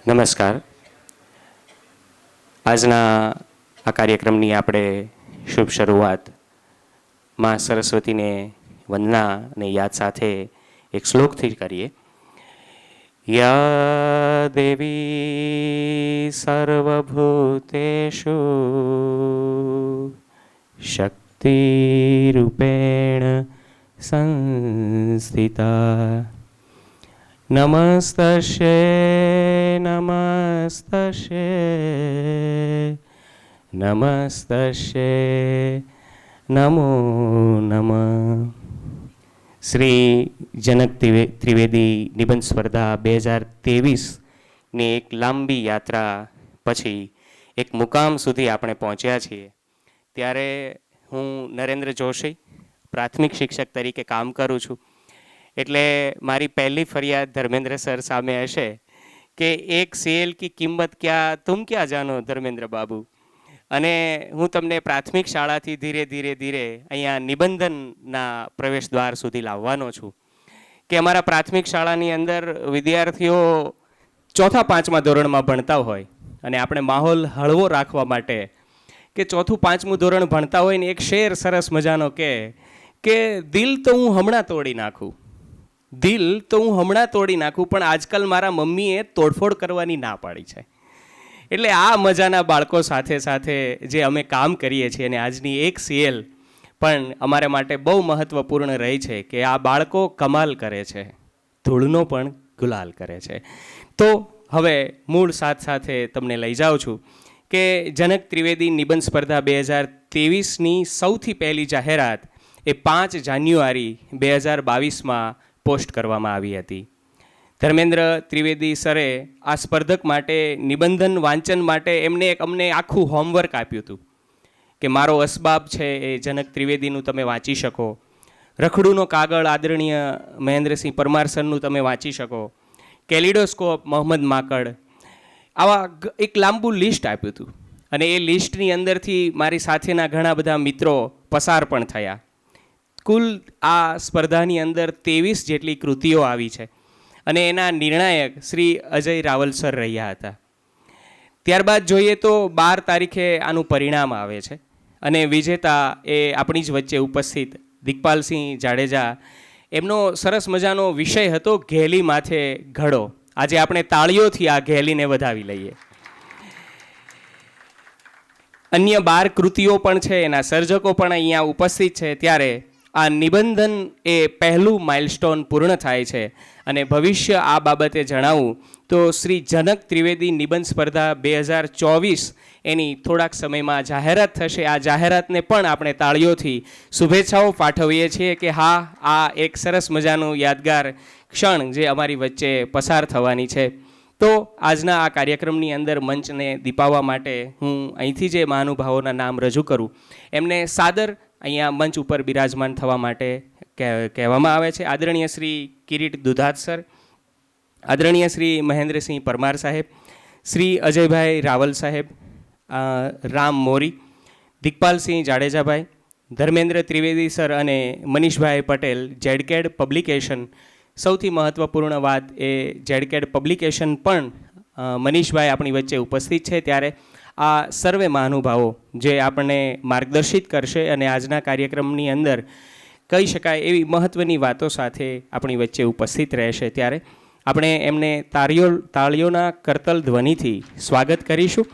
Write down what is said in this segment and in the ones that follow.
નમસ્કાર. આજના આ કાર્યક્રમની આપણે શુભ શરૂઆત માં સરસ્વતીને વંદના અને યાદ સાથે એક શ્લોકથી કરીએ. યા દેવી સર્વભૂતેષુ શક્તિરૂપેણ સંસ્થિતા નમસ્તસ્યૈ નમસ્તસ્યૈ નમસ્તસ્યૈ નમો નમઃ. શ્રી જનક ત્રિવેદી નિબંધ સ્પર્ધા 2023ની એક લાંબી યાત્રા પછી એક મુકામ સુધી આપણે પહોંચ્યા છીએ. ત્યારે હું નરેન્દ્ર જોશી પ્રાથમિક શિક્ષક તરીકે કામ કરું છું. એટલે મારી પહેલી ફરિયાદ ધર્મેન્દ્ર સર સામે હશે કે એક સેલ કી કિંમત ક્યાં તુમ ક્યાં જાનો ધર્મેન્દ્ર બાબુ. અને હું તમને પ્રાથમિક શાળાથી ધીરે ધીરે અહીંયા નિબંધનના પ્રવેશ દ્વાર સુધી લાવવાનો છું કે અમારા પ્રાથમિક શાળાની અંદર વિદ્યાર્થીઓ ચોથા પાંચમા ધોરણમાં ભણતા હોય અને આપણે માહોલ હળવો રાખવા માટે કે ચોથું પાંચમું ધોરણ ભણતા હોય ને એક શેર સરસ મજાનો કે દિલ તો હું હમણાં તોડી નાખું, દિલ તો હું હમણાં તોડી નાખું, પણ આજકાલ મારા મમ્મીએ તોડફોડ કરવાની ના પાડી છે. એટલે આ મજાના બાળકો સાથે સાથે જે અમે કામ કરીએ છીએ અને આજની એક સીએલ પણ અમારા માટે બહુ મહત્ત્વપૂર્ણ રહી છે કે આ બાળકો કમાલ કરે છે, ધૂળનો પણ ગુલાલ કરે છે. તો હવે મૂળ સાથે તમને લઈ જાઉં છું કે જનક ત્રિવેદી નિબંધ સ્પર્ધા 2023ની સૌથી પહેલી જાહેરાત એ 5 જાન્યુઆરી 2022માં પોસ્ટ કરવામાં આવી હતી. ધર્મેન્દ્ર ત્રિવેદી સરે આ સ્પર્ધક માટે નિબંધન વાંચન માટે અમને આખું હોમવર્ક આપ્યું હતું કે મારો અસબાબ છે એ જનક ત્રિવેદીનું તમે વાંચી શકો, રખડુનો કાગળ આદરણીય મહેન્દ્રસિંહ પરમાર સરનું તમે વાંચી શકો, કેલિડોસ્કોપ મોહમ્મદ માકડ, આવા એક લાંબુ લિસ્ટ આપ્યું હતું. અને એ લિસ્ટની અંદરથી મારી સાથેના ઘણા બધા મિત્રો પસાર પણ થયા. કુલ આ સ્પર્ધાની અંદર 23 જેટલી કૃતિઓ આવી છે અને એના નિર્ણાયક શ્રી અજય રાવલ સર રહ્યા હતા. ત્યારબાદ જોઈએ તો 12 તારીખે આનું પરિણામ આવે છે અને વિજેતા એ આપણી જ વચ્ચે ઉપસ્થિત દિગ્પાલસિંહ જાડેજા, એમનો સરસ મજાનો વિષય હતો ઘેલી માથે ઘડો. આજે આપણે તાળીઓથી આ ઘેલીને વધાવી લઈએ. અન્ય 12 કૃતિઓ પણ છે, એના સર્જકો પણ અહીંયા ઉપસ્થિત છે. ત્યારે આ નિબંધન એ પહેલું માઇલસ્ટોન પૂર્ણ થાય છે અને ભવિષ્ય આ બાબતે જણાવું તો શ્રી જનક ત્રિવેદી નિબંધ સ્પર્ધા 2024 એની થોડાક સમયમાં જાહેરાત થશે. આ જાહેરાતને પણ આપણે તાળીઓથી શુભેચ્છાઓ પાઠવીએ છીએ કે હા, આ એક સરસ મજાનું યાદગાર ક્ષણ જે અમારી વચ્ચે પસાર થવાની છે. તો આજના આ કાર્યક્રમની અંદર મંચને દીપાવવા માટે હું અહીંથી જે મહાનુભાવોના નામ રજૂ કરું એમને સાદર અહીંયા મંચ ઉપર બિરાજમાન થવા માટે કહેવામાં આવે છે. આદરણીય શ્રી કિરીટ દુધાત સર, આદરણીય શ્રી મહેન્દ્રસિંહ પરમાર સાહેબ, શ્રી અજયભાઈ રાવલ સાહેબ, રામ મોરી, દિગ્પાલસિંહ જાડેજાભાઈ, ધર્મેન્દ્ર ત્રિવેદી સર અને મનીષભાઈ પટેલ, જેડકેડ પબ્લિકેશન. સૌથી મહત્ત્વપૂર્ણ વાત એ જેડકેડ પબ્લિકેશન પણ મનીષભાઈ આપણી વચ્ચે ઉપસ્થિત છે. ત્યારે આ સર્વે મહાનુભાવો જે આપણને માર્ગદર્શિત કરશે અને આજના કાર્યક્રમની અંદર કહી શકાય એવી મહત્ત્વની વાતો સાથે આપણી વચ્ચે ઉપસ્થિત રહેશે. ત્યારે આપણે એમને તાળીઓના કરતલ ધ્વનિથી સ્વાગત કરીશું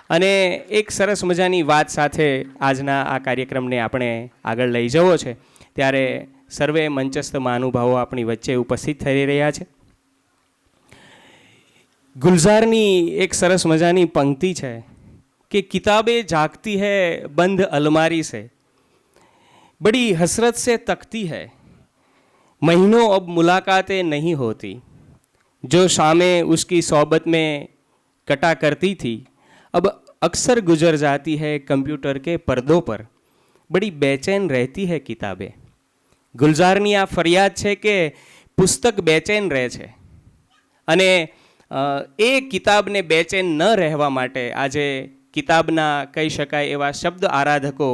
અને એક સરસ મજાની વાત સાથે આજના આ કાર્યક્રમને આપણે આગળ લઈ જવો છે. ત્યારે સર્વે મંચસ્થ મહાનુભાવો આપણી વચ્ચે ઉપસ્થિત થઈ રહ્યા છે. ગુલઝારની એક સરસ મજાની પંક્તિ છે कि किताबें जागती है बंद अलमारी से, बड़ी हसरत से तकती है, महीनों अब मुलाकातें नहीं होती, जो शामें उसकी सोबत में कटा करती थी अब अक्सर गुजर जाती है कंप्यूटर के पर्दों पर, बड़ी बेचैन रहती है किताबें. ગુલઝારની આ ફરિયાદ છે કે પુસ્તક બેચેન રહે છે અને એ કિતાબને બેચેન ન રહેવા માટે આજે કિતાબના કહી શકાય એવા શબ્દ આરાધકો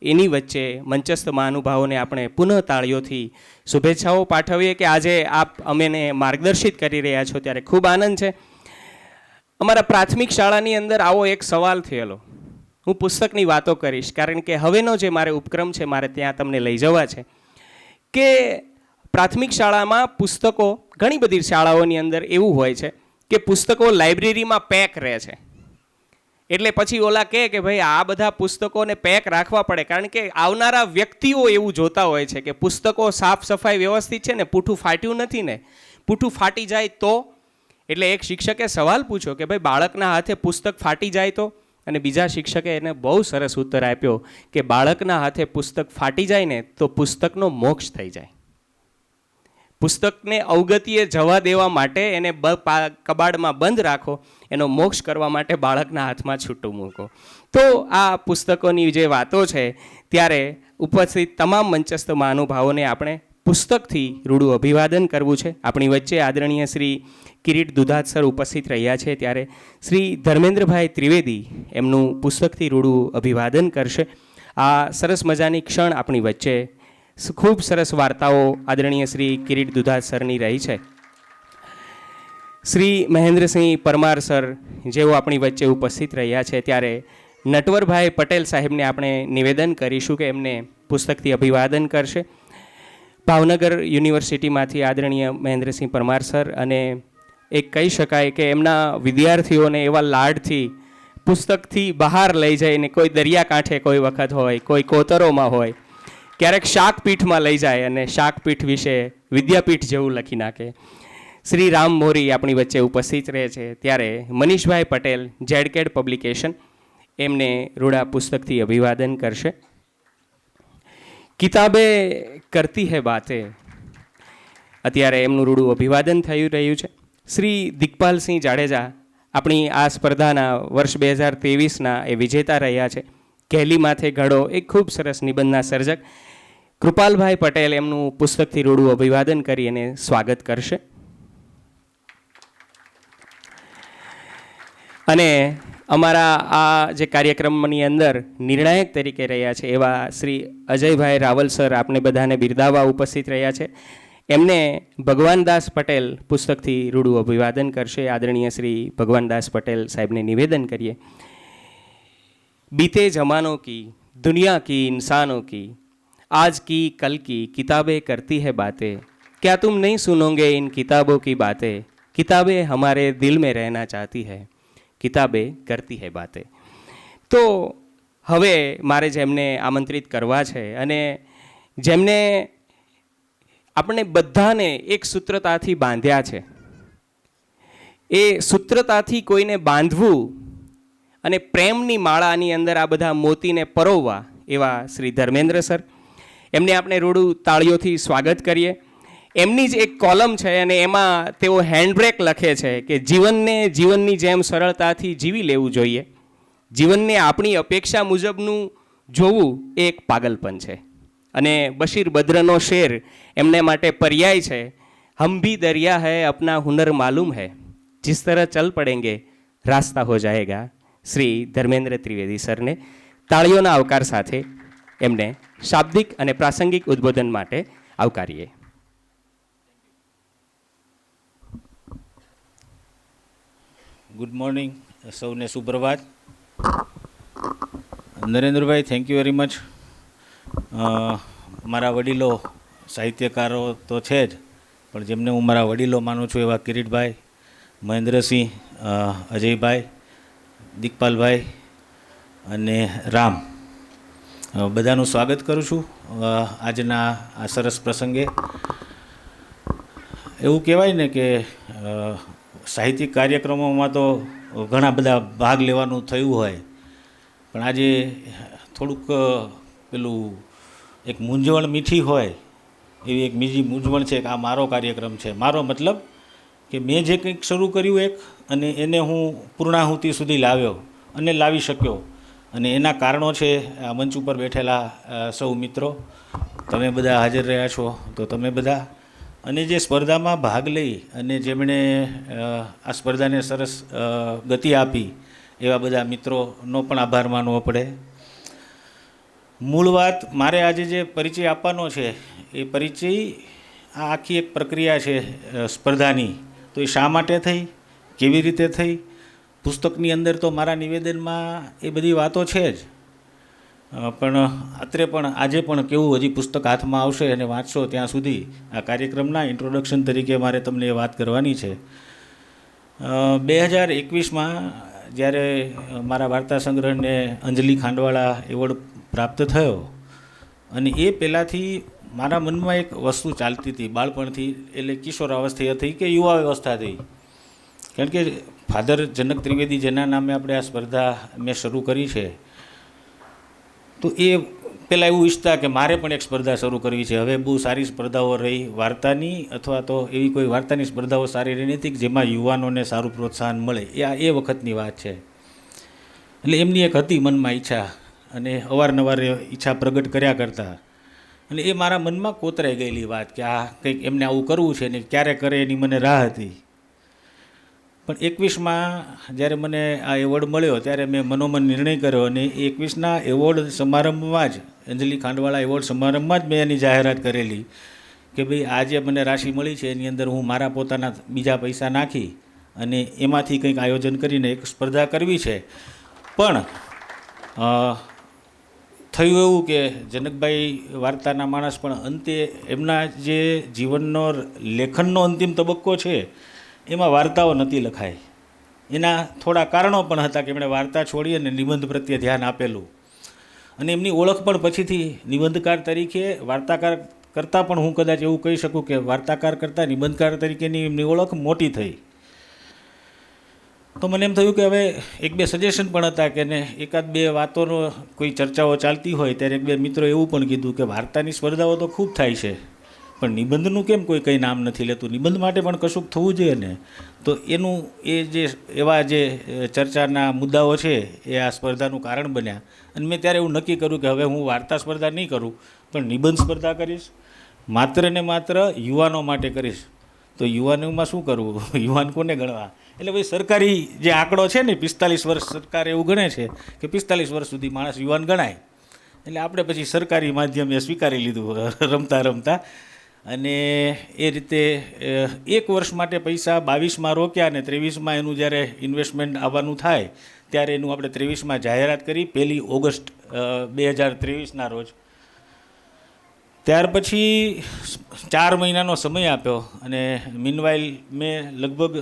એની વચ્ચે મંચસ્થ મહાનુભાવોને આપણે પુનઃ તાળીઓથી શુભેચ્છાઓ પાઠવીએ કે આજે આપ અમેને માર્ગદર્શિત કરી રહ્યા છો ત્યારે ખૂબ આનંદ છે. અમારા પ્રાથમિક શાળાની અંદર આવો એક સવાલ થયેલો. હું પુસ્તકની વાતો કરીશ કારણ કે હવેનો જે મારે ઉપક્રમ છે મારે ત્યાં તમને લઈ જવા છે કે પ્રાથમિક શાળામાં પુસ્તકો ઘણી બધી શાળાઓની અંદર એવું હોય છે કે પુસ્તકો લાઇબ્રેરીમાં પેક રહે છે. એટલે પછી ઓલા કે ભાઈ આ બધા પુસ્તકોને પેક રાખવા પડે કારણ કે આવનારા વ્યક્તિઓ એવું જોતા હોય છે કે પુસ્તકો સાફ સફાઈ વ્યવસ્થિત છે ને, પૂઠું ફાટ્યું નથી ને, પૂઠું ફાટી જાય તો. એટલે એક શિક્ષકે સવાલ પૂછ્યો કે ભાઈ બાળકના હાથે પુસ્તક ફાટી જાય તો, અને બીજા શિક્ષકે એને બહુ સરસ ઉત્તર આપ્યો કે બાળકના હાથે પુસ્તક ફાટી જાય ને તો પુસ્તકનો મોક્ષ થઈ જાય. પુસ્તકને અવગતિએ જવા દેવા માટે એને કબાડમાં બંધ રાખો, એનો મોક્ષ કરવા માટે બાળકના હાથમાં છૂટું મૂકો. તો આ પુસ્તકોની જે વાતો છે ત્યારે ઉપસ્થિત તમામ મંચસ્થ મહાનુભાવોને આપણે પુસ્તકથી રૂડું અભિવાદન કરવું છે. આપણી વચ્ચે આદરણીય શ્રી કિરીટ દુધાત સર ઉપસ્થિત રહ્યા છે ત્યારે શ્રી ધર્મેન્દ્રભાઈ ત્રિવેદી એમનું પુસ્તકથી રૂડું અભિવાદન કરશે. આ સરસ મજાની ક્ષણ આપણી વચ્ચે ખૂબ સરસ વાર્તાઓ આદરણીય શ્રી કિરીટ દુધાત સરની રહી છે. શ્રી મહેન્દ્રસિંહ પરમાર સર જેઓ આપણી વચ્ચે ઉપસ્થિત રહ્યા છે ત્યારે નટવરભાઈ પટેલ સાહેબને આપણે નિવેદન કરીશું કે એમને પુસ્તકથી અભિવાદન કરશે. ભાવનગર યુનિવર્સિટીમાંથી આદરણીય મહેન્દ્રસિંહ પરમાર સર, અને એક કહી શકાય કે એમના વિદ્યાર્થીઓને એવા લાડથી પુસ્તકથી બહાર લઈ જઈને કોઈ દરિયાકાંઠે કોઈ વખત હોય, કોઈ કોતરોમાં હોય, ક્યારેક શાકપીઠમાં લઈ જાય અને શાકપીઠ વિશે વિદ્યાપીઠ જેવું લખી નાખે. શ્રી રામ મોરી આપણી વચ્ચે ઉપસ્થિત રહે છે ત્યારે મનીષભાઈ પટેલ ઝેડકેડ પબ્લિકેશન એમને રૂડા પુસ્તકથી અભિવાદન કરશે. કિતાબે કરતી હૈ બાતે, અત્યારે એમનું રૂડું અભિવાદન થઈ રહ્યું છે. શ્રી દિગ્પાલસિંહ જાડેજા આપણી આ સ્પર્ધાના વર્ષ 2023ના એ વિજેતા રહ્યા છે. કહેલી માથે ઘડો એક ખૂબ સરસ નિબંધના સર્જક કૃપાલભાઈ પટેલ એમનું પુસ્તકથી રૂડું અભિવાદન કરી અને સ્વાગત કરશે. અને અમારા આ જે કાર્યક્રમની અંદર નિર્ણાયક તરીકે રહ્યા છે એવા શ્રી અજયભાઈ રાવલ સર આપને બધાને બિરદાવવા ઉપસ્થિત રહ્યા છે. એમને ભગવાનદાસ પટેલ પુસ્તકથી રૂડું અભિવાદન કરશે. આદરણીય શ્રી ભગવાનદાસ પટેલ સાહેબને નિવેદન કરીએ. बीते ज़मानों की, दुनिया की, इंसानों की, आज की कल की किताबें करती है बातें. क्या तुम नहीं सुनोगे इन किताबों की बातें? किताबें हमारे दिल में रहना चाहती है, किताबें करती है बातें. તો હવે મારે જેમને આમંત્રિત કરવા છે અને જેમને આપણે બધાને એક સૂત્રતાથી બાંધ્યા છે, એ સૂત્રતાથી કોઈને બાંધવું અને પ્રેમની માળાની અંદર આ બધા મોતીને પરોવવા એવા શ્રી ધર્મેન્દ્ર સર, એમને આપણે રૂડું તાળીઓથી સ્વાગત કરીએ. એમની જ એક કોલમ છે અને એમાં તેઓ હેન્ડબ્રેક લખે છે કે જીવનને જીવનની જેમ સરળતાથી જીવી લેવું જોઈએ. જીવનને આપણી અપેક્ષા મુજબનું જોવું એ એક પાગલપન છે. અને બશીર બદ્રનો શેર એમને માટે પર્યાય છે, હમ ભી દરિયા હૈ અપના હુનર માલુમ હૈ, जिस तरह चल पड़ेंगे रास्ता हो जाएगा. શ્રી ધર્મેન્દ્ર ત્રિવેદી સરને તાળીઓના આવકાર સાથે એમને શાબ્દિક અને પ્રાસંગિક ઉદ્બોધન માટે આવકારીએ. ગુડ મોર્નિંગ, સૌને સુપ્રભાત. નરેન્દ્રભાઈ, થેન્ક યુ વેરી મચ. મારા વડીલો સાહિત્યકારો તો છે જ, પણ જેમને હું મારા વડીલો માનું છું એવા કિરીટભાઈ, મહેન્દ્રસિંહ, અજયભાઈ, દિગ્પાલભાઈ અને રામ, બધાનું સ્વાગત કરું છું આજના આ સરસ પ્રસંગે. એવું કહેવાય ને કે સાહિત્યિક કાર્યક્રમોમાં તો ઘણા બધા ભાગ લેવાનું થયું હોય, પણ આજે થોડુંક પેલું એક મૂંઝવણ મીઠી હોય એવી એક બીજી મૂંઝવણ છે કે આ મારો કાર્યક્રમ છે. મારો મતલબ કે મેં જે કંઈક શરૂ કર્યું એક, અને એને હું પૂર્ણાહુતિ સુધી લાવ્યો અને લાવી શક્યો, અને એના કારણો છે આ મંચ ઉપર બેઠેલા સૌ મિત્રો, તમે બધા હાજર રહ્યા છો તો તમે બધા, અને જે સ્પર્ધામાં ભાગ લઈ અને જેમણે આ સ્પર્ધાને સરસ ગતિ આપી એવા બધા મિત્રોનો પણ આભાર માનવો પડે. મૂળ વાત મારે આજે જે પરિચય આપવાનો છે એ પરિચય આ આખી એક પ્રક્રિયા છે સ્પર્ધાની. તો એ શા માટે થઈ, કેવી રીતે થઈ, પુસ્તકની અંદર તો મારા નિવેદનમાં એ બધી વાતો છે જ, પણ અત્રે પણ આજે પણ કેવું હજી પુસ્તક હાથમાં આવશે અને વાંચશો ત્યાં સુધી આ કાર્યક્રમના ઇન્ટ્રોડક્શન તરીકે મારે તમને એ વાત કરવાની છે. 2021માં જ્યારે મારા વાર્તા સંગ્રહને અંજલિ ખાંડવાળા એવોર્ડ પ્રાપ્ત થયો, અને એ પહેલાંથી મારા મનમાં એક વસ્તુ ચાલતી હતી બાળપણથી, એટલે કિશોરાવસ્થા થઈ કે યુવા અવસ્થા થઈ. કારણ કે ફાધર જનક ત્રિવેદી જેના નામે આપણે આ સ્પર્ધા મેં શરૂ કરી છે, તો એ પહેલાં એવું ઈચ્છતા કે મારે પણ એક સ્પર્ધા શરૂ કરવી છે. હવે બહુ સારી સ્પર્ધાઓ રહી વાર્તાની, અથવા તો એવી કોઈ વાર્તાની સ્પર્ધાઓ સારી રહી નથી કે જેમાં યુવાનોને સારું પ્રોત્સાહન મળે. એ વખતની વાત છે. એટલે એમની એક હતી મનમાં ઈચ્છા, અને અવારનવાર ઈચ્છા પ્રગટ કર્યા કરતા, અને એ મારા મનમાં કોતરાઈ ગયેલી વાત કે આ કંઈક એમને આવું કરવું છે ને ક્યારે કરે એની મને રાહ હતી. પણ 21માં જ્યારે મને આ એવોર્ડ મળ્યો ત્યારે મેં મનોમન નિર્ણય કર્યો, અને 21ના એવોર્ડ સમારંભમાં જ, અંજલિ ખાંડવાળા એવોર્ડ સમારંભમાં જ મેં એની જાહેરાત કરેલી કે ભાઈ આ જે મને રાશિ મળી છે એની અંદર હું મારા પોતાના બીજા પૈસા નાખી અને એમાંથી કંઈક આયોજન કરીને એક સ્પર્ધા કરવી છે. પણ થયું એવું કે જનકભાઈ વાર્તાના માણસ, પણ અંતે એમના જે જીવનનો લેખનનો અંતિમ તબક્કો છે એમાં વાર્તાઓ નથી લખાય. એના થોડા કારણો પણ હતા કે એમણે વાર્તા છોડી અને નિબંધ પ્રત્યે ધ્યાન આપેલું, અને એમની ઓળખ પણ પછીથી નિબંધકાર તરીકે, વાર્તાકાર કરતાં પણ હું કદાચ એવું કહી શકું કે વાર્તાકાર કરતાં નિબંધકાર તરીકેની એમની ઓળખ મોટી થઈ. તો મને એમ થયું કે હવે એક બે સજેશન પણ હતા કે ને એકાદ બે વાતોનો કોઈ ચર્ચાઓ ચાલતી હોય ત્યારે એક બે મિત્રો એવું પણ કીધું કે વાર્તાની સ્પર્ધાઓ તો ખૂબ થાય છે, પણ નિબંધનું કેમ કોઈ કંઈ નામ નથી લેતું, નિબંધ માટે પણ કશુંક થવું જોઈએ ને. તો એનું એ જે એવા જે ચર્ચાના મુદ્દાઓ છે એ આ સ્પર્ધાનું કારણ બન્યા, અને મેં ત્યારે એવું નક્કી કર્યું કે હવે હું વાર્તા સ્પર્ધા નહીં કરું, પણ નિબંધ સ્પર્ધા કરીશ, માત્ર ને માત્ર યુવાનો માટે કરીશ. તો યુવાનોમાં શું કરવું, યુવાન કોને ગણવા? એટલે ભાઈ સરકારી જે આંકડો છે ને 45 વર્ષ, સરકાર એવું ગણે છે કે 45 વર્ષ સુધી માણસ યુવાન ગણાય. એટલે આપણે પછી સરકારી માધ્યમે સ્વીકારી લીધું રમતા રમતા, અને એ રીતે 1 વર્ષ માટે પૈસા 22માં રોક્યા, અને 23માં એનું જ્યારે ઇન્વેસ્ટમેન્ટ આવવાનું થાય ત્યારે એનું આપણે 23માં જાહેરાત કરી 1 ઓગસ્ટ 2023ના રોજ. ત્યાર પછી 4 મહિનાનો સમય આપ્યો, અને મીનવાઇલ મેં લગભગ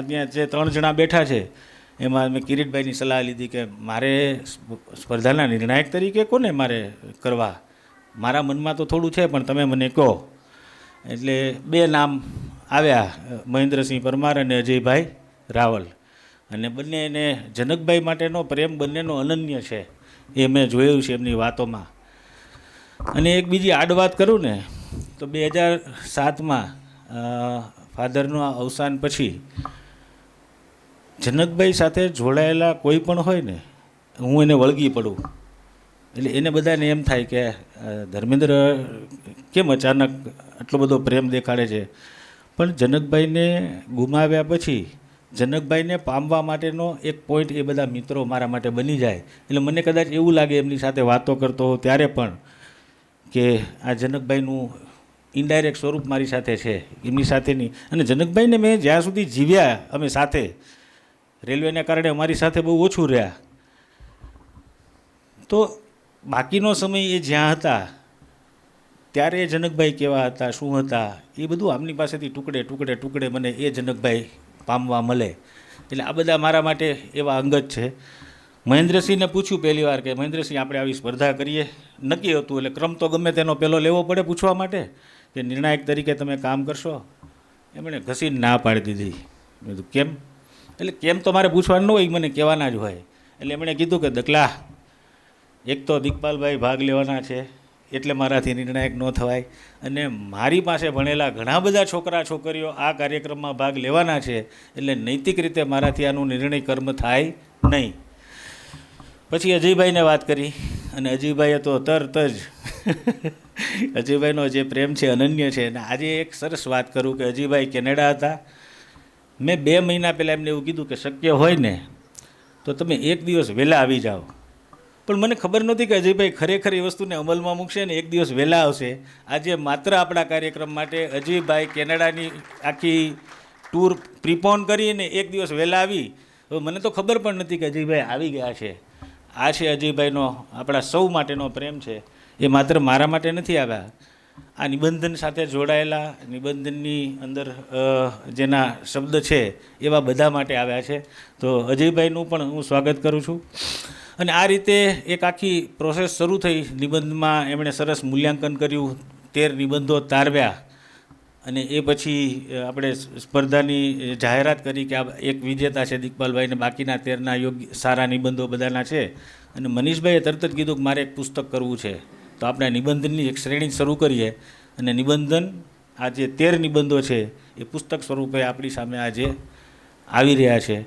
ત્યાં જે 3 જણા બેઠા છે એમાં મેં કિરીટભાઈની સલાહ લીધી કે મારે સ્પર્ધાના નિર્ણાયક તરીકે કોને મારે કરવા, મારા મનમાં તો થોડું છે પણ તમે મને કહો. એટલે 2 નામ આવ્યા, મહેન્દ્રસિંહ પરમાર અને અજયભાઈ રાવલ. અને બંનેને જનકભાઈ માટેનો પ્રેમ બંનેનો અનન્ય છે, એ મેં જોયું છે એમની વાતોમાં. અને એક બીજી આડ વાત કરું ને તો 2007માં ફાધરનું અવસાન પછી જનકભાઈ સાથે જોડાયેલા કોઈ પણ હોય ને, હું એને વળગી પડું. એટલે એને બધાને એમ થાય કે ધર્મેન્દ્ર કેમ અચાનક આટલો બધો પ્રેમ દેખાડે છે. પણ જનકભાઈને ગુમાવ્યા પછી જનકભાઈને પામવા માટેનો એક પોઈન્ટ એ બધા મિત્રો મારા માટે બની જાય. એટલે મને કદાચ એવું લાગે એમની સાથે વાતો કરતો હોઉં ત્યારે પણ કે આ જનકભાઈનું ઇનડાયરેક્ટ સ્વરૂપ મારી સાથે છે, એમની સાથેની. અને જનકભાઈને મેં જ્યાં સુધી જીવ્યા અમે સાથે, રેલવેના કારણે અમારી સાથે બહુ ઓછું રહ્યા, તો બાકીનો સમય એ જ્યાં હતા ત્યારે જનકભાઈ કેવા હતા, શું હતા, એ બધું આમની પાસેથી ટુકડે ટુકડે ટુકડે મને એ જનકભાઈ પામવા મળે. એટલે આ બધા મારા માટે એવા અંગત છે. મહેન્દ્રસિંહને પૂછ્યું પહેલી વાર કે મહેન્દ્રસિંહ આપણે આવી સ્પર્ધા કરીએ, નક્કી હતું એટલે ક્રમ તો ગમે તેનો પહેલો લેવો પડે પૂછવા માટે કે નિર્ણાયક તરીકે તમે કામ કરશો. એમણે ઘસીને ના પાડી દીધી. મેં કીધું કેમ? એટલે કેમ તો મારે પૂછવાનું ન હોય, મને કહેવાના જ હોય. એટલે એમણે કીધું કે દકલા, એક તો દિગ્પાલભાઈ ભાગ લેવાના છે એટલે મારાથી નિર્ણાયક ન થવાય, અને મારી પાસે ભણેલા ઘણા બધા છોકરા છોકરીઓ આ કાર્યક્રમમાં ભાગ લેવાના છે, એટલે નૈતિક રીતે મારાથી આનું નિર્ણય કર્મ થાય નહીં. પછી અજયભાઈને વાત કરી, અને અજયભાઈએ તો તરત જ અજયભાઈનો જે પ્રેમ છે અનન્ય છે. અને આજે એક સરસ વાત કરું કે અજયભાઈ કેનેડા હતા. મેં 2 મહિના પહેલાં એમને એવું કીધું કે શક્ય હોય ને તો તમે 1 દિવસ વહેલા આવી જાઓ. પણ મને ખબર નહોતી કે અજયભાઈ ખરેખર એ વસ્તુને અમલમાં મૂકશે ને 1 દિવસ વહેલા આવશે. આજે માત્ર આપણા કાર્યક્રમ માટે અજયભાઈ કેનેડાની આખી ટૂર પ્રિપોન કરીને 1 દિવસ વહેલા આવી હવે મને તો ખબર પણ નથી કે અજયભાઈ આવી ગયા છે. આ છે અજયભાઈનો આપણા સૌ માટેનો પ્રેમ છે. એ માત્ર મારા માટે નથી આવ્યા, આ નિબંધન સાથે જોડાયેલા નિબંધનની અંદર જેના શબ્દ છે એવા બધા માટે આવ્યા છે. તો અજયભાઈનું પણ હું સ્વાગત કરું છું. અને આ રીતે એક આખી પ્રોસેસ શરૂ થઈ. નિબંધમાં એમણે સરસ મૂલ્યાંકન કર્યું, 13 નિબંધો તારવ્યા અને એ પછી આપણે સ્પર્ધાની જાહેરાત કરી કે આ એક વિજેતા છે દિકપાલભાઈને, બાકીના 13ના યોગ્ય સારા નિબંધો બધાના છે. અને મનીષભાઈએ તરત જ કીધું કે મારે એક પુસ્તક કરવું છે. તો આપણે નિબંધનની એક શ્રેણી શરૂ કરીએ અને નિબંધન આ જે 13 નિબંધો છે એ પુસ્તક સ્વરૂપે આપણી સામે આજે આવી રહ્યા છે.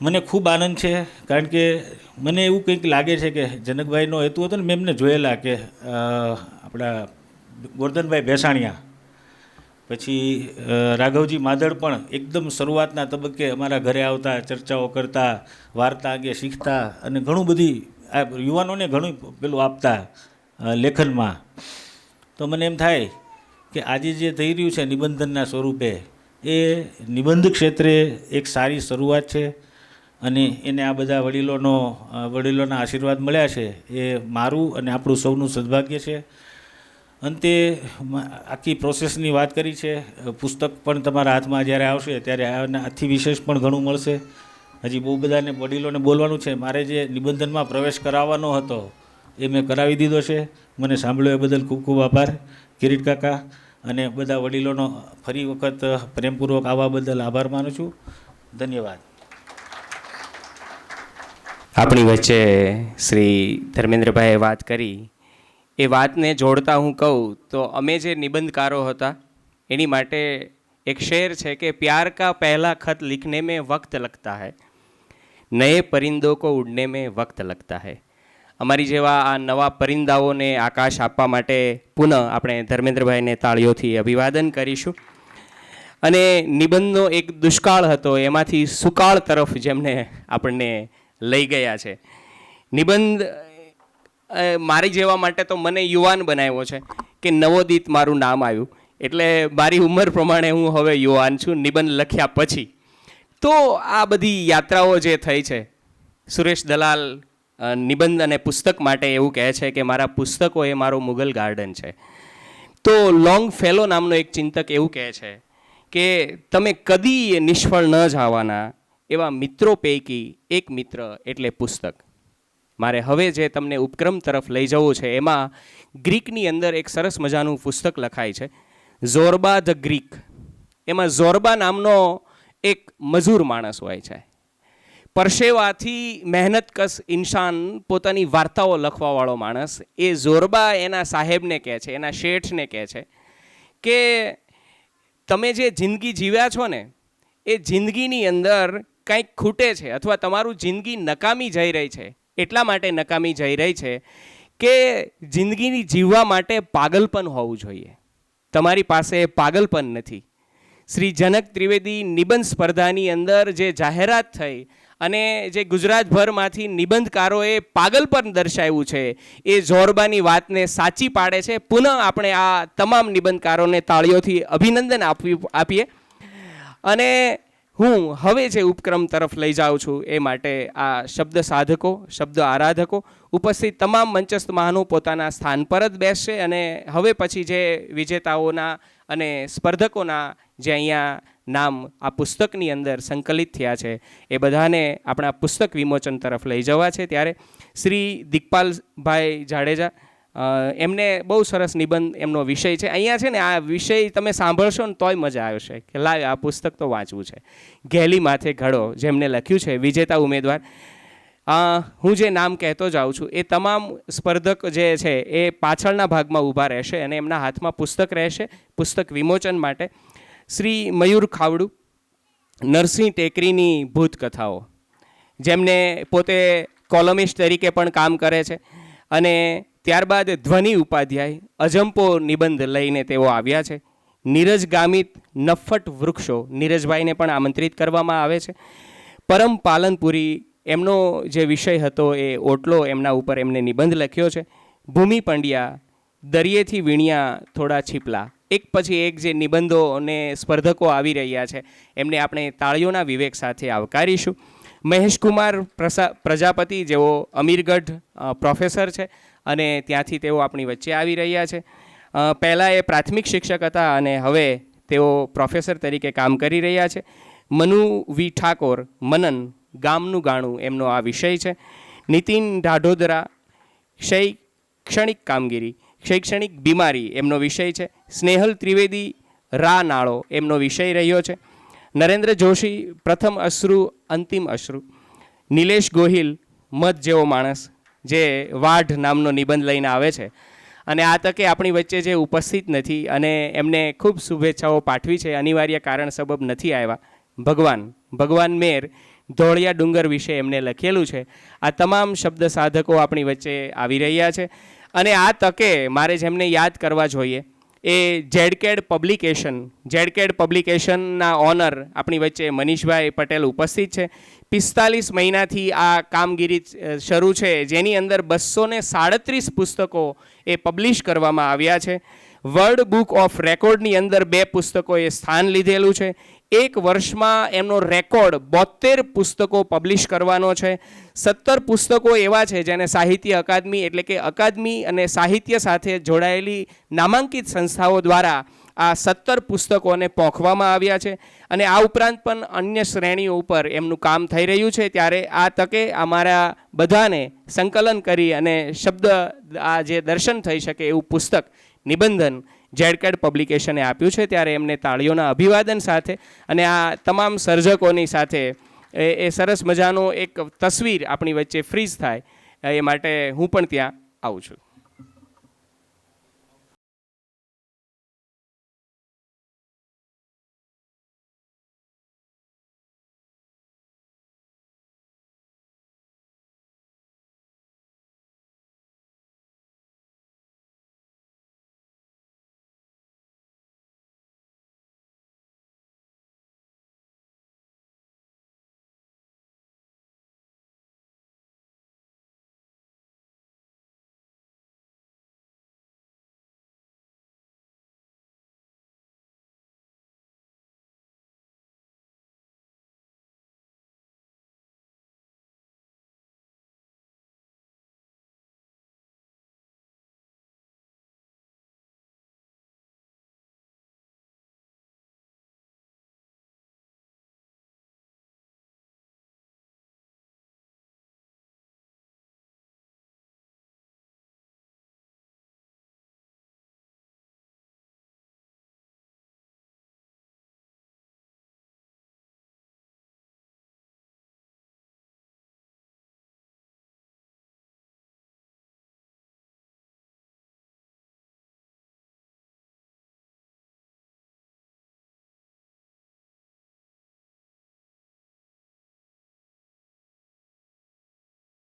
મને ખૂબ આનંદ છે, કારણ કે મને એવું કંઈક લાગે છે કે જનકભાઈનો હેતુ હતો ને, મેં એમને જોયેલા કે આપણા ગોરધનભાઈ ભેસાણિયા, પછી રાઘવજી માધડ પણ એકદમ શરૂઆતના તબક્કે અમારા ઘરે આવતા, ચર્ચાઓ કરતા, વાર્તા અંગે શીખતા અને ઘણું બધી આ યુવાનોને ઘણું પેલું આપતા લેખનમાં. તો મને એમ થાય કે આજે જે થઈ રહ્યું છે નિબંધનના સ્વરૂપે, એ નિબંધ ક્ષેત્રે એક સારી શરૂઆત છે. અને એને આ બધા વડીલોના આશીર્વાદ મળ્યા છે એ મારું અને આપણું સૌનું સદભાગ્ય છે. અંતે આખી પ્રોસેસની વાત કરી છે. પુસ્તક પણ તમારા હાથમાં જ્યારે આવશે ત્યારે આથી વિશેષ પણ ઘણું મળશે. હજી બહુ બધાને વડીલોને બોલવાનું છે. મારે જે નિબંધનમાં પ્રવેશ કરાવવાનો હતો એ મેં કરાવી દીધો છે. મને સાંભળ્યો એ બદલ ખૂબ ખૂબ આભાર કિરીટ કાકા, અને બધા વડીલોનો ફરી વખત પ્રેમપૂર્વક આવવા બદલ આભાર માનું છું. ધન્યવાદ. આપણી વચ્ચે શ્રી ધર્મેન્દ્રભાઈએ વાત કરી, એ વાતને જોડતા હું કહું તો અમે જે નિબંધકારો હતા એની માટે એક શેર છે કે પ્યાર કા પહેલા ખત લિખને મેં વક્ત લગતા હૈ, નए પરિંદો કો ઉડને મેં વક્ત લગતા હૈ. અમારી જેવા આ નવા પરિંદાઓને આકાશ આપવા માટે પુનઃ આપણે ધર્મેન્દ્રભાઈને તાળીઓથી અભિવાદન કરીશું. અને નિબંધનો એક દુષ્કાળ હતો, એમાંથી સુકાળ તરફ જેમને આપણને લઈ ગયા છે. નિબંધ મારી જેવા માટે તો મને યુવાન બનાવ્યો છે કે નવોદિત મારું નામ આવ્યું, એટલે મારી ઉંમર પ્રમાણે હું હવે યુવાન છું નિબંધ લખ્યા પછી. તો આ બધી યાત્રાઓ જે થઈ છે, સુરેશ દલાલ નિબંધ અને પુસ્તક માટે એવું કહે છે કે મારા પુસ્તકો એ મારો મુગલ ગાર્ડન છે. તો લોંગ ફેલો નામનો એક ચિંતક એવું કહે છે કે તમે કદી નિષ્ફળ ન જવાના એવા મિત્રો પૈકી એક મિત્ર એટલે પુસ્તક. મારે હવે જે તમને ઉપક્રમ તરફ લઈ જવું છે એમાં ગ્રીકની અંદર એક સરસ મજાનું પુસ્તક લખાય છે, ઝોરબા ધ ગ્રીક. એમાં ઝોરબા નામનો એક મજૂર માણસ હોય છે, પરસેવાથી મહેનતકશ ઇન્સાન, પોતાની વાર્તાઓ લખવાવાળો માણસ. એ ઝોરબા એના સાહેબને કહે છે, એના શેઠને કહે છે કે તમે જે જિંદગી જીવ્યા છો ને એ જિંદગીની અંદર કંઈક ખૂટે છે, અથવા તમારું જિંદગી નકામી જઈ રહી છે. એટલા માટે નકામી જઈ રહી છે કે જિંદગીની જીવવા માટે પાગલપન હોવું જોઈએ, તમારી પાસે પાગલપન નથી. શ્રી જનક ત્રિવેદી નિબંધ સ્પર્ધાની અંદર જે જાહેરાત થઈ અને જે ગુજરાતભરમાંથી નિબંધકારોએ પાગલપન દર્શાવ્યું છે એ ઝોરબાની વાતને સાચી પાડે છે. પુનઃ આપણે આ તમામ નિબંધકારોને તાળીઓથી અભિનંદન આપીએ. અને હું હવે જે ઉપક્રમ તરફ લઈ જાઉં છું એ માટે આ શબ્દ સાધકો, શબ્દ આરાધકો, ઉપસ્થિત તમામ મંચસ્થ મહાનો પોતાના સ્થાન પર જ બેસશે. અને હવે પછી જે વિજેતાઓના અને સ્પર્ધકોના જે અહીંયા નામ આ પુસ્તકની અંદર સંકલિત થયા છે એ બધાને આપણા પુસ્તક વિમોચન તરફ લઈ જવા છે. ત્યારે શ્રી દિકપાલભાઈ જાડેજા, એમને બહુ સરસ નિબંધ એમનો વિષય છે. અહીંયા છે ને આ વિષય તમે સાંભળશો ને તોય મજા આવશે કે લાવ આ પુસ્તક તો વાંચવું છે. ઘેલી માથે ઘડો જેમને લખ્યું છે, વિજેતા ઉમેદવાર. હું જે નામ કહેતો જાઉં છું એ તમામ સ્પર્ધક જે છે એ પાછળના ભાગમાં ઊભા રહેશે અને એમના હાથમાં પુસ્તક રહેશે પુસ્તક વિમોચન માટે. શ્રી મયુર ખાવડુ, નરસિંહ ટેકરીની ભૂતકથાઓ, જેમને પોતે કોલમિસ્ટ તરીકે પણ કામ કરે છે. અને ત્યારબાદ ધ્વનિ ઉપાધ્યાય, અજંપો નિબંધ લઈને તેઓ આવ્યા છે. નીરજ ગામિત, નફ્ફટ વૃક્ષો, નીરજભાઈને પણ આમંત્રિત કરવામાં આવે છે. પરમ પાલનપુરી, એમનો જે વિષય હતો એ ઓટલો, એમના ઉપર એમને નિબંધ લખ્યો છે. ભૂમિ પંડ્યા, દરિયેથી વીણ્યા થોડા છીપલા. એક પછી એક જે નિબંધો અને સ્પર્ધકો આવી રહ્યા છે એમને આપણે તાળીઓના વિવેક સાથે આવકારીશું. મહેશકુમાર પ્રજાપતિ, જેઓ અમીરગઢ પ્રોફેસર છે અને ત્યાંથી તેઓ આપણી વચ્ચે આવી રહ્યા છે. પહેલાં એ પ્રાથમિક શિક્ષક હતા અને હવે તેઓ પ્રોફેસર તરીકે કામ કરી રહ્યા છે. મનુ વી ઠાકોર, મનન, ગામનું ગાણું એમનો આ વિષય છે. નીતિન ઢાઢોદરા, શૈક્ષણિક કામગીરી, શૈક્ષણિક બીમારી એમનો વિષય છે. સ્નેહલ ત્રિવેદી, રા નાળો એમનો વિષય રહ્યો છે. નરેન્દ્ર જોશી, પ્રથમ અશ્રુ અંતિમ અશ્રુ. નિલેશ ગોહિલ, મધ જેવો માણસ, જે વાઢ નામનો નિબંધ લઈને આવે છે અને આ તકે આપણી વચ્ચે જે ઉપસ્થિત નથી અને એમને ખૂબ શુભેચ્છાઓ પાઠવી છે. અનિવાર્ય કારણ સબબ નથી આવ્યા. ભગવાન મેર, ધોળિયા ડુંગર વિશે એમને લખેલું છે. આ તમામ શબ્દ સાધકો આપણી વચ્ચે આવી રહ્યા છે અને આ તકે મારે જેમને યાદ કરવા જોઈએ એ ઝેડકેડ પબ્લિકેશનના ઓનર આપણી વચ્ચે મનીષભાઈ પટેલ ઉપસ્થિત છે. 45 મહિનાથી આ કામગીરી શરૂ છે, જેની અંદર 237 પુસ્તકો એ પબ્લિશ કરવામાં આવ્યા છે. વર્લ્ડ બુક ઓફ રેકોર્ડની અંદર 2 પુસ્તકોએ સ્થાન લીધેલું છે. 1 વર્ષમાં એમનો રેકોર્ડ 72 પુસ્તકો પબ્લિશ કરવાનો છે. 17 પુસ્તકો એવા છે જેને સાહિત્ય અકાદમી, એટલે કે અકાદમી અને સાહિત્ય સાથે જોડાયેલી નામાંકિત સંસ્થાઓ દ્વારા આ 17 પુસ્તકોને પોંખવામાં આવ્યા છે અને આ ઉપરાંત પણ અન્ય શ્રેણીઓ ઉપર એમનું કામ થઈ રહ્યું છે. ત્યારે આ તકે અમારા બધાને સંકલન કરી અને શબ્દ આ જે દર્શન થઈ શકે એવું પુસ્તક નિબંધન ઝેડકેડ પબ્લિકેશને આપ્યું છે. ત્યારે એમને તાળીઓના અભિવાદન સાથે અને આ તમામ સર્જકોની સાથે એ સરસ મજાનો એક તસવીર આપણી વચ્ચે ફ્રીઝ થાય એ માટે હું પણ ત્યાં આવું છું.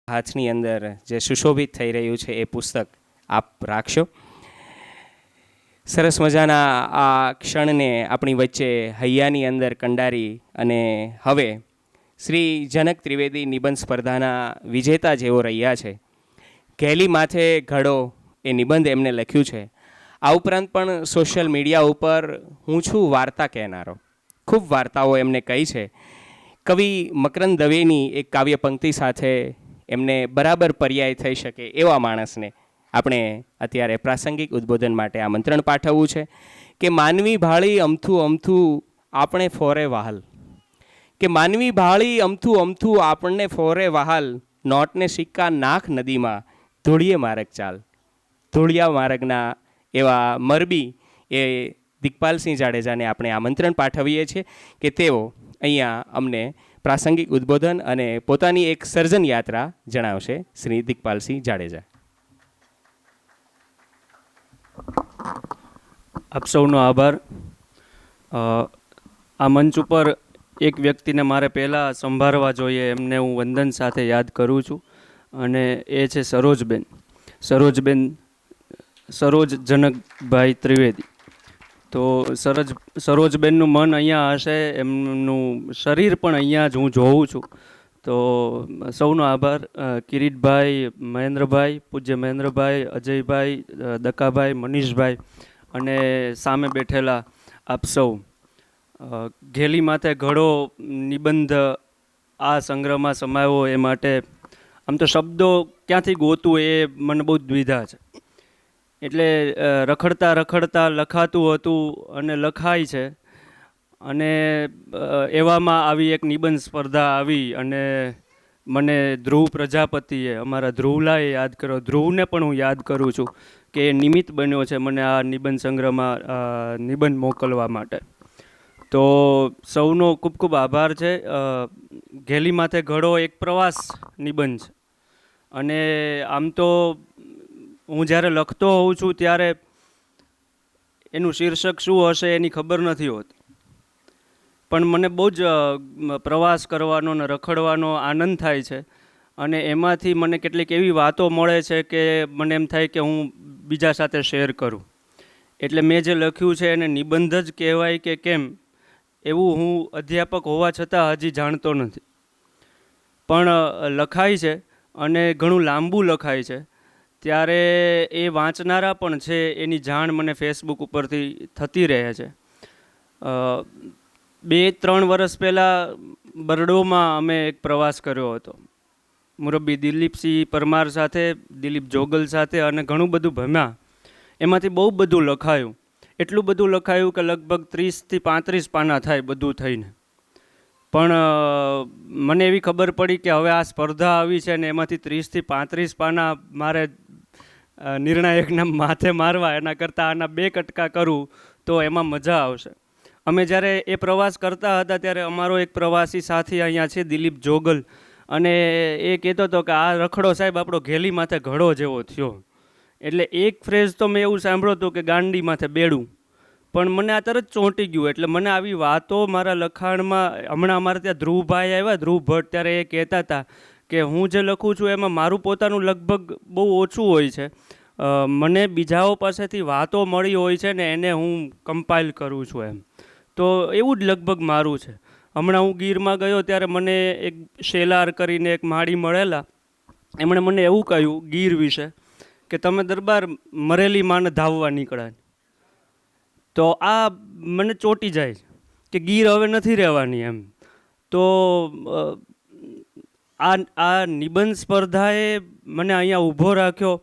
હાથની અંદર જે સુશોભિત થઈ રહ્યું છે એ પુસ્તક આપ રાખશો. સરસ મજાના આ ક્ષણને આપણી વચ્ચે હૈયાની અંદર કંડારી અને હવે શ્રી જનક ત્રિવેદી નિબંધ સ્પર્ધાના વિજેતા જેઓ રહ્યા છે. ઘેલી માથે ઘડો એ નિબંધ એમને લખ્યું છે. આ ઉપરાંત પણ સોશિયલ મીડિયા ઉપર હું છું વાર્તા કહેનારો, ખૂબ વાર્તાઓ એમને કહી છે. કવિ મકરંદ દવેની એક કાવ્ય પંક્તિ સાથે એમને બરાબર પર્યાય થઈ શકે એવા માણસને આપણે અત્યારે પ્રાસંગિક ઉદ્બોધન માટે આમંત્રણ પાઠવવું છે કે માનવી ભાળી અમથું અમથું આપણે ફોરે વહાલ, કે માનવી ભાળી અમથું અમથું આપણને ફોરે વહાલ, નોટને સિક્કા નાખ નદીમાં ધૂળિયે માર્ગ ચાલ. ધૂળિયા માર્ગના એવા મરબી એ દિગ્પાલસિંહ જાડેજાને આપણે આમંત્રણ પાઠવીએ છીએ કે તેઓ અહીંયા અમને પ્રાસંગિક ઉદ્બોધન અને પોતાની એક સર્જન યાત્રા જણાવશે. શ્રી દિગ્પાલસિંહ જાડેજા. આપ સૌનો આભાર. આ મંચ ઉપર એક વ્યક્તિને મારે પહેલાં સંભાળવા જોઈએ, એમને હું વંદન સાથે યાદ કરું છું અને એ છે સરોજબેન. સરોજ જનકભાઈ ત્રિવેદી. તો સરોજબેનનું મન અહીંયા હશે, એમનું શરીર પણ અહીંયા જ હું જોઉં છું. તો સૌનો આભાર. કિરીટભાઈ, મહેન્દ્રભાઈ, પૂજ્ય મહેન્દ્રભાઈ, અજયભાઈ, દકાભાઈ, મનીષભાઈ અને સામે બેઠેલા આપ સૌ. ઘેલી માથે ઘડો નિબંધ આ સંગ્રહમાં સમાયો એ માટે આમ તો શબ્દો ક્યાંથી ગોતું એ મને બહુ દ્વિધા છે. એટલે રખડતા રખડતા લખાતું હતું અને લખાય છે. અને એવામાં આવી એક નિબંધ સ્પર્ધા આવી અને મને ધ્રુવ પ્રજાપતિએ, અમારા ધ્રુવલાએ યાદ કર્યો. ધ્રુવને પણ હું યાદ કરું છું કે એ નિમિત્ત બન્યો છે મને આ નિબંધ સંગ્રહમાં નિબંધ મોકલવા માટે. તો સૌનો ખૂબ ખૂબ આભાર છે. ઘેલી માથે ઘડો એક પ્રવાસ નિબંધ છે અને આમ તો હું જ્યારે લખતો હોઉં છું ત્યારે એનું શીર્ષક શું હશે એની ખબર નથી હોતી, પણ મને બહુ જ પ્રવાસ કરવાનો ને રખડવાનો આનંદ થાય છે અને એમાંથી મને કેટલીક એવી વાતો મળે છે કે મને એમ થાય કે હું બીજા સાથે શેર કરું. એટલે મેં જે લખ્યું છે એને નિબંધ જ કહેવાય કે કેમ એવું હું અધ્યાપક હોવા છતાં હજી જાણતો નથી, પણ લખાય છે અને ઘણું લાંબુ લખાય છે. ત્યારે એ વાંચનારા પણ છે એની જાણ મને ફેસબુક ઉપરથી થતી રહે છે. 2-3 વર્ષ પહેલાં બરડોમાં અમે એક પ્રવાસ કર્યો હતો મુરબ્બી દિલીપસિંહ પરમાર સાથે, દિલીપ જોગલ સાથે, અને ઘણું બધું ભમ્યા. એમાંથી બહુ બધું લખાયું. એટલું બધું લખાયું કે લગભગ 30 થી 35 પાના થાય બધું થઈને. પણ મને એવી ખબર પડી કે હવે આ સ્પર્ધા આવી છે ને એમાંથી 30 થી 35 પાના મારે નિર્ણાયકના માથે મારવા, એના કરતાં આના 2 કટકા કરું તો એમાં મજા આવશે. અમે જ્યારે એ પ્રવાસ કરતા હતા ત્યારે અમારો એક પ્રવાસી સાથી અહીંયા છે દિલીપ જોગલ, અને એ કહેતો હતો કે આ રખડો સાહેબ આપણો ઘેલી માથે ઘડો જેવો થયો. એટલે એક ફ્રેઝ તો મેં એવું સાંભળ્યું હતું કે ગાંડી માથે બેડું, પણ મને આ તરત ચોંટી ગયું. એટલે મને આવી વાતો મારા લખાણમાં, હમણાં અમારે ત્યાં ધ્રુવભાઈ આવ્યા, ધ્રુવ ભટ્ટ, ત્યારે એ કહેતા હતા કે હું જે લખું છું એમાં મારું પોતાનું લગભગ બહુ ઓછું હોય છે, મને બીજાઓ પાસેથી વાતો મળી હોય છે ને એને હું કમ્પાઇલ કરું છું એમ. તો એવું જ લગભગ મારું છે. હમણાં હું ગીરમાં ગયો ત્યારે મને એક શેલાર કરીને એક માળી મળેલા, એમણે મને એવું કહ્યું ગીર વિશે કે તમે દરબાર મરેલી માને ધાવવા નીકળ્યા. તો આ મને ચોંટી જાય કે ગીર હવે નથી રહેવાની એમ. તો આ નિબંધ સ્પર્ધાએ મને અહીંયા ઊભો રાખ્યો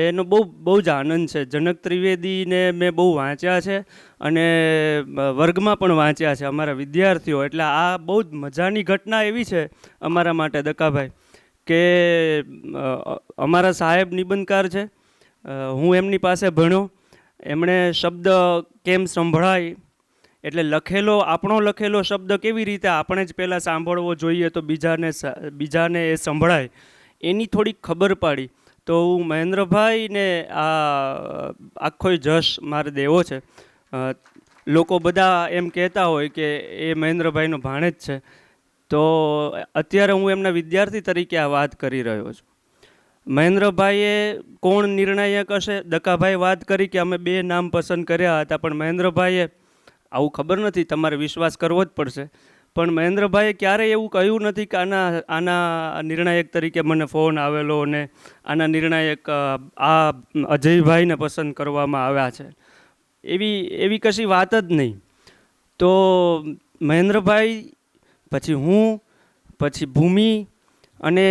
એનો બહુ જ આનંદ છે. જનક ત્રિવેદીને મેં બહુ વાંચ્યા છે અને વર્ગમાં પણ વાંચ્યા છે અમારા વિદ્યાર્થીઓ. એટલે આ બહુ જ મજાની ઘટના એવી છે અમારા માટે દકાભાઈ કે અમારા સાહેબ નિબંધકાર છે, હું એમની પાસે ભણ્યો. એમણે શબ્દ કેમ સંભળાય, એટલે આપણો લખેલો શબ્દ કેવી રીતે આપણે જ પહેલાં સાંભળવો જોઈએ તો બીજાને એ સંભળાય એની થોડીક ખબર પાડી. તો હું મહેન્દ્રભાઈને આ આખો જશ મારે દેવો છે. લોકો બધા એમ કહેતા હોય કે એ મહેન્દ્રભાઈનો ભાણેજ છે, તો અત્યારે હું એમના વિદ્યાર્થી તરીકે આ વાત કરી રહ્યો છું. મહેન્દ્રભાઈએ કોણ નિર્ણાયક હશે, દકાભાઈ વાત કરી કે અમે 2 નામ પસંદ કર્યા હતા, પણ મહેન્દ્રભાઈએ આવું ખબર નથી, તમારે વિશ્વાસ કરવો જ પડશે, પણ મહેન્દ્રભાઈએ ક્યારેય એવું કહ્યું નથી કે આના નિર્ણાયક તરીકે મને ફોન આવેલો અને આના નિર્ણાયક આ અજયભાઈને પસંદ કરવામાં આવ્યા છે, એવી કશી વાત જ નહીં. તો મહેન્દ્રભાઈ, પછી હું, પછી ભૂમિ, અને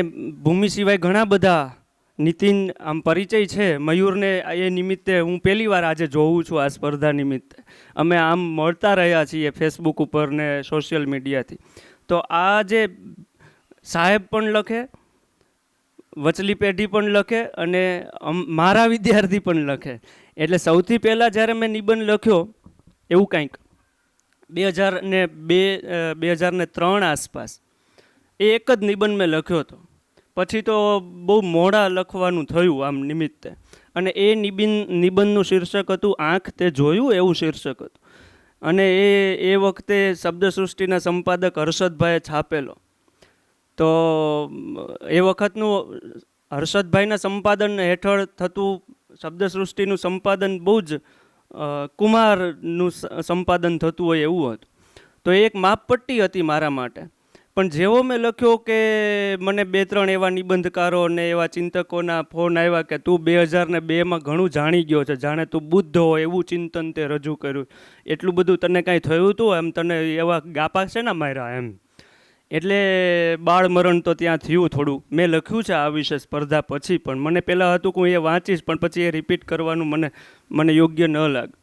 ભૂમિ સિવાય ઘણા બધા, નીતિન, આમ પરિચય છે. મયુરને એ નિમિત્તે હું પહેલી વાર આજે જોઉં છું, આ સ્પર્ધા નિમિત્તે. અમે આમ મળતા રહ્યા છીએ ફેસબુક ઉપર ને સોશિયલ મીડિયાથી. તો આ જે સાહેબ પણ લખે, વચલી પેઢી પણ લખે અને મારા વિદ્યાર્થી પણ લખે. એટલે સૌથી પહેલાં જ્યારે મેં નિબંધ લખ્યો એવું કંઈક 2003 આસપાસ, એ એક જ નિબંધ મેં લખ્યો હતો. પછી તો બહુ મોડા લખવાનું થયું આમ નિમિત્તે, અને એ નિબંધનું શીર્ષક હતું આંખ તે જોયું, એવું શીર્ષક હતું. અને એ વખતે શબ્દસૃષ્ટિના સંપાદક હર્ષદભાઈએ છાપેલો. તો એ વખતનું હર્ષદભાઈના સંપાદન હેઠળ થતું શબ્દસૃષ્ટિનું સંપાદન બહુ જ કુમારનું સંપાદન થતું હોય એવું હતું. તો એ એક માપપટ્ટી હતી મારા માટે. પણ જેવો મેં લખ્યો કે મને 2-3 એવા નિબંધકારો અને એવા ચિંતકોના ફોન આવ્યા કે તું 2002માં ઘણું જાણી ગયો છે, જાણે તું બુદ્ધ હોય એવું ચિંતન તે રજૂ કર્યું, એટલું બધું તને કાંઈ થયું હતું એમ, તને એવા ગાપા છે ને માર્યા એમ. એટલે બાળમરણ તો ત્યાં થયું થોડું. મેં લખ્યું છે આ વિશે સ્પર્ધા પછી, પણ મને પહેલાં હતું કે હું એ વાંચીશ, પણ પછી એ રિપીટ કરવાનું મને યોગ્ય ન લાગે.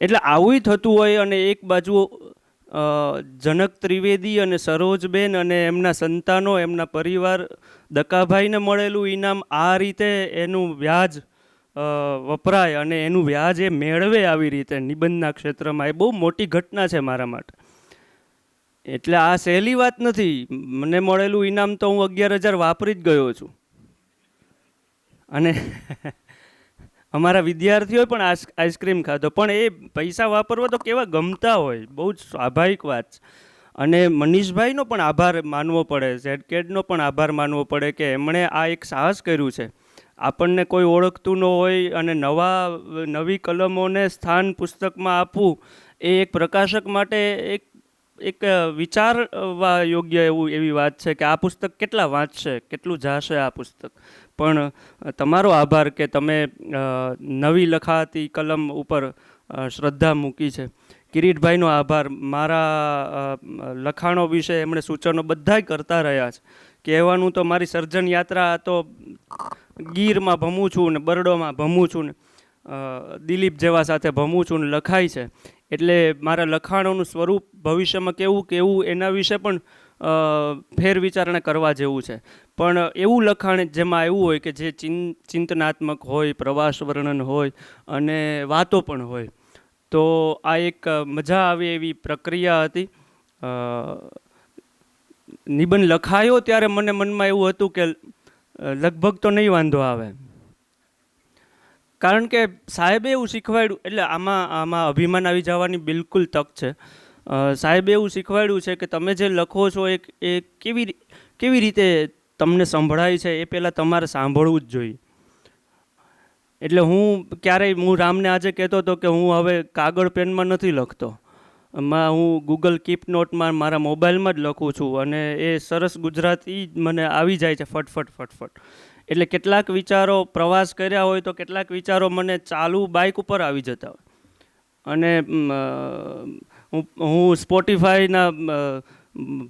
એટલે આવું થતું હોય અને એક બાજુ જનક ત્રિવેદી અને સરોજબેન અને એમના સંતાનો, એમના પરિવાર, દકાભાઈને મળેલું ઇનામ આ રીતે એનું વ્યાજ વપરાય અને એનું વ્યાજ એ મેળવે આવી રીતે નિબંધના ક્ષેત્રમાં, એ બહુ મોટી ઘટના છે મારા માટે. એટલે આ સહેલી વાત નથી. મને મળેલું ઇનામ તો હું 11,000 વાપરી જ ગયો છું. અને અમારા વિદ્યાર્થીઓએ પણ આઈસ્ક્રીમ ખાધો, પણ એ પૈસા વાપરવા તો કેવા ગમતા હોય, બહુ જ સ્વાભાવિક વાત છે. અને મનીષભાઈનો પણ આભાર માનવો પડે, ઝેડકેડનો પણ આભાર માનવો પડે કે એમણે આ એક સાહસ કર્યું છે. આપણને કોઈ ઓળખતું ન હોય અને નવી કલમોને સ્થાન પુસ્તકમાં આપવું એ એક પ્રકાશક માટે એક વિચારવા યોગ્ય એવી વાત છે કે આ પુસ્તક કેટલા વાંચશે, કેટલું જાશે આ પુસ્તક. પણ તમારો આભાર કે તમે નવી લખાતી કલમ ઉપર શ્રદ્ધા મૂકી છે. કિરીટભાઈનો આભાર, મારા લખાણો વિશે એમણે સૂચનો બધાય કરતા રહ્યા છે. કહેવાનું તો મારી સર્જન યાત્રા તો ગીરમાં ભમું છું ને બરડોમાં ભમું છું ને દિલીપ જેવા સાથે ભમું છું ને લખાય છે. એટલે મારા લખાણોનું સ્વરૂપ ભવિષ્યમાં કેવું એના વિશે પણ ફેરવિચારણા કરવા જેવું છે. પણ એવું લખાણ જેમાં એવું હોય કે જે ચિંતનાત્મક હોય, પ્રવાસ વર્ણન હોય અને વાતો પણ હોય. તો આ એક મજા આવે એવી પ્રક્રિયા હતી. નિબંધ લખાયો ત્યારે મને મનમાં એવું હતું કે લગભગ તો નહીં વાંધો આવે, કારણ કે સાહેબે એવું શીખવાડ્યું. એટલે આમાં અભિમાન આવી જવાની બિલકુલ તક છે. સાહેબે એવું શીખવાડ્યું છે કે તમે જે લખો છો એ કેવી રીતે તમને સંભળાય છે એ પહેલાં તમારે સાંભળવું જ જોઈએ. એટલે હું રામને આજે કહેતો હતો કે હું હવે કાગળ પેનમાં નથી લખતો, હું ગૂગલ કીપ નોટમાં મારા મોબાઈલમાં જ લખું છું અને એ સરસ ગુજરાતી મને આવી જાય છે ફટફટ. એટલે કેટલાક વિચારો પ્રવાસ કર્યા હોય તો કેટલાક વિચારો મને ચાલુ બાઇક ઉપર આવી જતા હોય. અને હું સ્પોટીફાઈના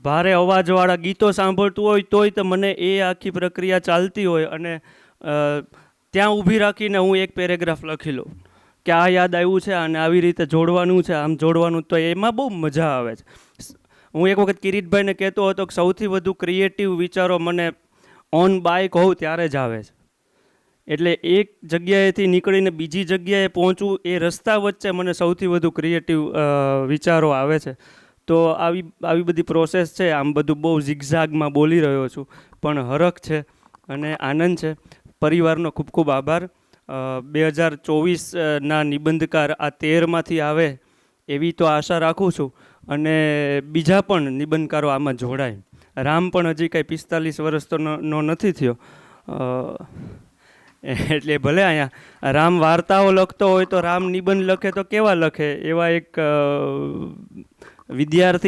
ભારે અવાજવાળા ગીતો સાંભળતું હોય તોય તો મને એ આખી પ્રક્રિયા ચાલતી હોય અને ત્યાં ઊભી રાખીને હું એક પેરેગ્રાફ લખી લઉં કે આ યાદ આવ્યું છે અને આવી રીતે જોડવાનું છે, આમ જોડવાનું. તો એમાં બહુ મજા આવે છે. હું એક વખત કિરીટભાઈને કહેતો હતો કે સૌથી વધુ ક્રિએટિવ વિચારો મને ઓન બાઇક હોઉં ત્યારે જ આવે છે. એટલે એક જગ્યાએથી નીકળીને બીજી જગ્યાએ પહોંચવું એ રસ્તા વચ્ચે મને સૌથી વધુ ક્રિએટિવ વિચારો આવે છે. તો આવી બધી પ્રોસેસ છે. આમ બધું બહુ ઝિગઝાગમાં બોલી રહ્યો છું, પણ હરખ છે અને આનંદ છે. પરિવારનો ખૂબ ખૂબ આભાર. 2024ના નિબંધકાર આ 13માંથી આવે એવી તો આશા રાખું છું અને બીજા પણ નિબંધકારો આમાં જોડાય. રામ પણ હજી કાંઈ 45 વર્ષ તો નો નથી થયો, એટલે ભલે અહીંયા રામ વાર્તાઓ લખતો હોય તો રામ નિબંધ લખે તો કેવા લખે, એવા એક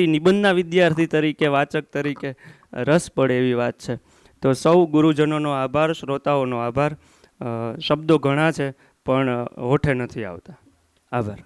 નિબંધના વિદ્યાર્થી તરીકે, વાચક તરીકે રસ પડે એવી વાત છે. તો સૌ ગુરુજનોનો આભાર, શ્રોતાઓનો આભાર. શબ્દો ઘણા છે પણ હોઠે નથી આવતા. આભાર.